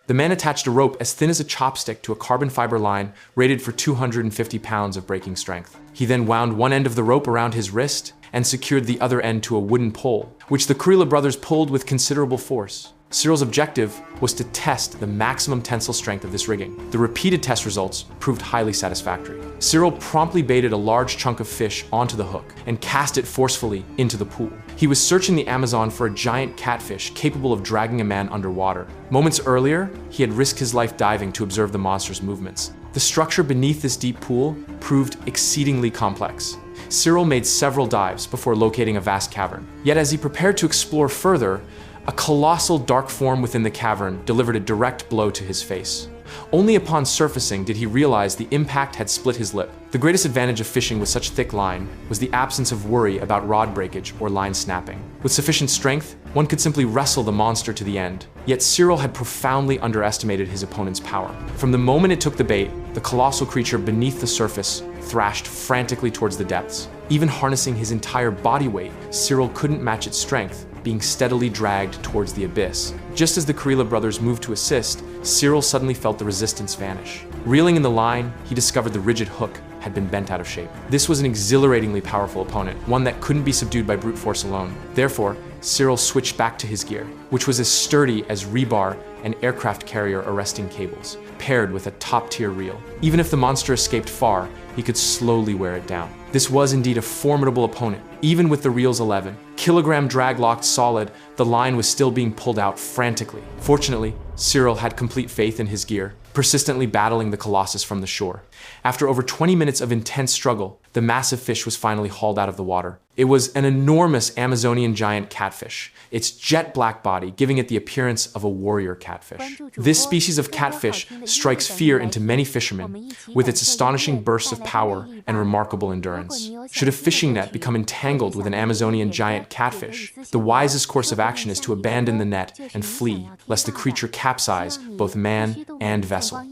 The man attached a rope as thin as a chopstick to a carbon fiber line rated for 250 pounds of breaking strength. He then wound one end of the rope around his wrist and secured the other end to a wooden pole, which the Kurila brothers pulled with considerable force. Cyril's objective was to test the maximum tensile strength of this rigging. The repeated test results proved highly satisfactory. Cyril promptly baited a large chunk of fish onto the hook and cast it forcefully into the pool. He was searching the Amazon for a giant catfish capable of dragging a man underwater. Moments earlier, he had risked his life diving to observe the monster's movements. The structure beneath this deep pool proved exceedingly complex. Cyril made several dives before locating a vast cavern. Yet as he prepared to explore further, a colossal dark form within the cavern delivered a direct blow to his face. Only upon surfacing did he realize the impact had split his lip. The greatest advantage of fishing with such thick line was the absence of worry about rod breakage or line snapping. With sufficient strength, one could simply wrestle the monster to the end. Yet Cyril had profoundly underestimated his opponent's power. From the moment it took the bait, the colossal creature beneath the surface thrashed frantically towards the depths. Even harnessing his entire body weight, Cyril couldn't match its strength, being steadily dragged towards the abyss. Just as the Kurila brothers moved to assist, Cyril suddenly felt the resistance vanish. Reeling in the line, he discovered the rigid hook had been bent out of shape. This was an exhilaratingly powerful opponent, one that couldn't be subdued by brute force alone. Therefore, Cyril switched back to his gear, which was as sturdy as rebar and aircraft carrier arresting cables, paired with a top-tier reel. Even if the monster escaped far, he could slowly wear it down. This was indeed a formidable opponent. Even with the reel's 11-kilogram drag locked solid, the line was still being pulled out frantically. Fortunately, Cyril had complete faith in his gear, persistently battling the colossus from the shore. After over 20 minutes of intense struggle, the massive fish was finally hauled out of the water. It was an enormous Amazonian giant catfish, its jet black body giving it the appearance of a warrior catfish. This species of catfish strikes fear into many fishermen with its astonishing bursts of power and remarkable endurance. Should a fishing net become entangled with an Amazonian giant catfish, the wisest course of action is to abandon the net and flee, lest the creature capsize both man and vessel.